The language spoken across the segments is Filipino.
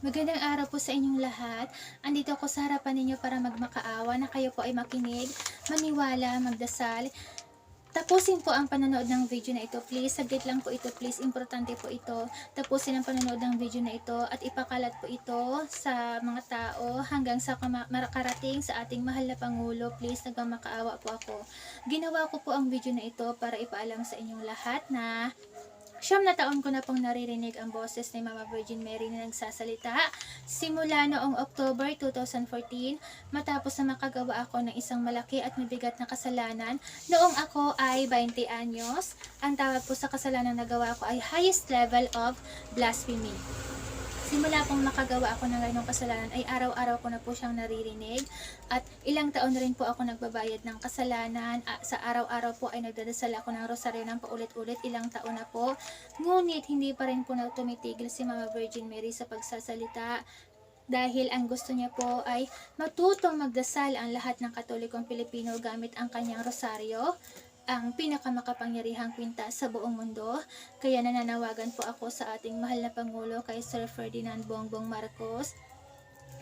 Magandang araw po sa inyong lahat. Andito ako sa harapan ninyo para magmakaawa na kayo po ay makinig, maniwala, magdasal. Tapusin po ang panonood ng video na ito, please. Saglit lang po ito, please. Importante po ito. Tapusin ang panonood ng video na ito at ipakalat po ito sa mga tao hanggang sa makarating sa ating mahal na Pangulo. Please, nagmamakaawa po ako. Ginawa ko po ang video na ito para ipaalam sa inyong lahat na 9 na taon ko na pong naririnig ang boses ni Mama Virgin Mary na nagsasalita simula noong October 2014 matapos na makagawa ako ng isang malaki at mabigat na kasalanan noong ako ay 20 anyos. Ang tawag po sa kasalanan na nagawa ko ay highest level of blasphemy. Simula pong makagawa ako ng ganong kasalanan ay araw-araw ko na po siyang naririnig at ilang taon na rin po ako nagbabayad ng kasalanan. Sa araw-araw po ay nagdadasal ako ng rosaryo ng paulit-ulit, ilang taon na po. Ngunit hindi pa rin po na tumitigil si Mama Virgin Mary sa pagsasalita dahil ang gusto niya po ay matutong magdasal ang lahat ng Katolikong Pilipino gamit ang kanyang rosaryo, ang pinakamakapangyarihang kwintas sa buong mundo. Kaya nananawagan po ako sa ating mahal na Pangulo kay Sir Ferdinand Bongbong Marcos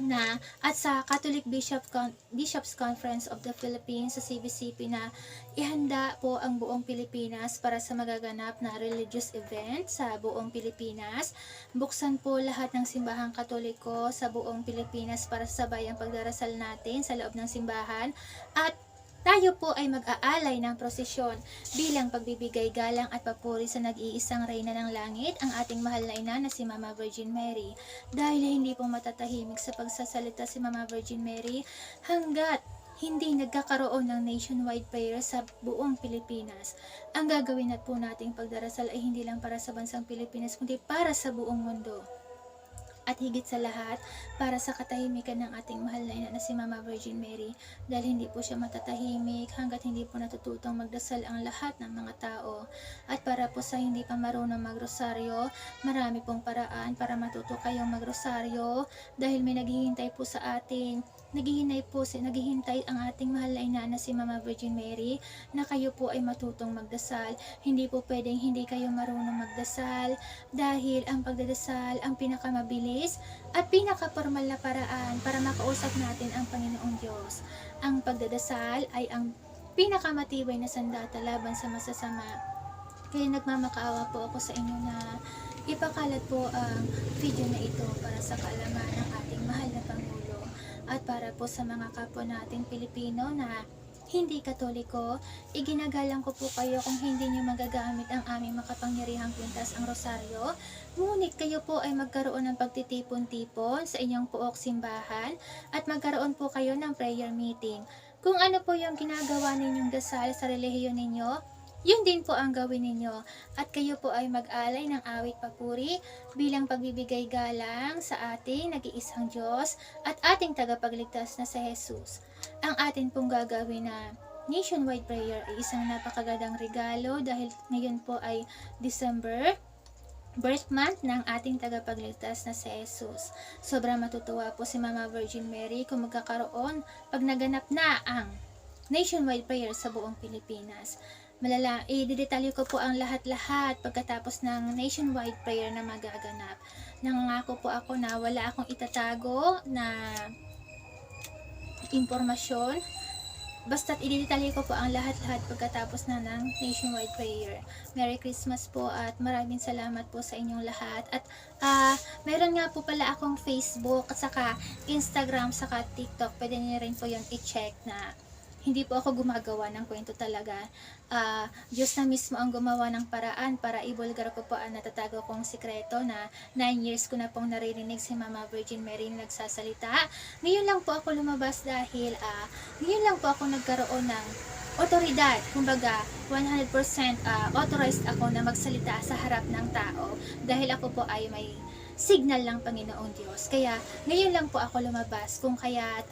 na at sa Catholic Bishops Conference of the Philippines sa CBCP na ihanda po ang buong Pilipinas para sa magaganap na religious event sa buong Pilipinas. Buksan po lahat ng simbahang Katoliko sa buong Pilipinas para sabay ang pagdarasal natin sa loob ng simbahan at tayo po ay mag-aalay ng prosesyon bilang pagbibigay galang at papuri sa nag-iisang reyna ng langit, ang ating mahal na ina na si Mama Virgin Mary. Dahil hindi po matatahimik sa pagsasalita si Mama Virgin Mary hanggat hindi nagkakaroon ng nationwide prayer sa buong Pilipinas. Ang gagawin na po nating pagdarasal ay hindi lang para sa bansang Pilipinas kundi para sa buong mundo. At higit sa lahat, para sa katahimikan ng ating mahal na ina na si Mama Virgin Mary, dahil hindi po siya matatahimik hanggat hindi po natututong magdasal ang lahat ng mga tao. At para po sa hindi pa marunong magrosaryo, marami pong paraan para matuto kayong magrosaryo dahil may naghihintay po sa atin. Naghihintay ang ating mahal na ina na si Mama Virgin Mary na kayo po ay matutong magdasal. Hindi po pwedeng hindi kayo marunong magdasal dahil ang pagdadasal ang pinakamabilis at pinakapormal na paraan para makausap natin ang Panginoong Diyos. Ang pagdadasal ay ang pinakamatibay na sandata laban sa masasama. Kaya nagmamakaawa po ako sa inyo na ipakalat po ang video na ito para sa kaalaman ng ating mahal na Pangulo at para po sa mga kapwa nating Pilipino na hindi Katoliko. Iginagalang ko po kayo kung hindi nyo magagamit ang aming makapangyarihang kwintas, ang rosaryo. Ngunit kayo po ay magkaroon ng pagtitipon-tipon sa inyong puok simbahan at magkaroon po kayo ng prayer meeting. Kung ano po yung ginagawa ninyong dasal sa relihiyon ninyo, yun din po ang gawin ninyo at kayo po ay mag-alay ng awit papuri bilang pagbibigay galang sa ating nag-iisang Diyos at ating tagapagligtas na si Jesus. Ang atin pong gagawin na nationwide prayer ay isang napakagandang regalo dahil ngayon po ay December, birth month ng ating tagapagligtas na si Jesus. Sobrang matutuwa po si Mama Virgin Mary kung magkakaroon pag naganap na ang nationwide prayer sa buong Pilipinas. Ididetalye ko po ang lahat-lahat pagkatapos ng nationwide prayer na magaganap. Nangangako po ako na wala akong itatago na impormasyon. Basta't ididetalye ko po ang lahat-lahat pagkatapos na ng nationwide prayer. Merry Christmas po at maraming salamat po sa inyong lahat. At meron nga po pala akong Facebook at saka Instagram saka TikTok. Pwede niyo rin po yun i-check na hindi po ako gumagawa ng kwento talaga. Diyos na mismo ang gumawa ng paraan para ibulgar ko po ang natatago kong sikreto na 9 years ko na pong naririnig si Mama Virgin Mary na nagsasalita. Ngayon lang po ako lumabas dahil ngayon lang po ako nagkaroon ng otoridad. Kumbaga, 100% authorized ako na magsalita sa harap ng tao dahil ako po ay may signal ng Panginoong Diyos. Kaya, ngayon lang po ako lumabas kung kaya't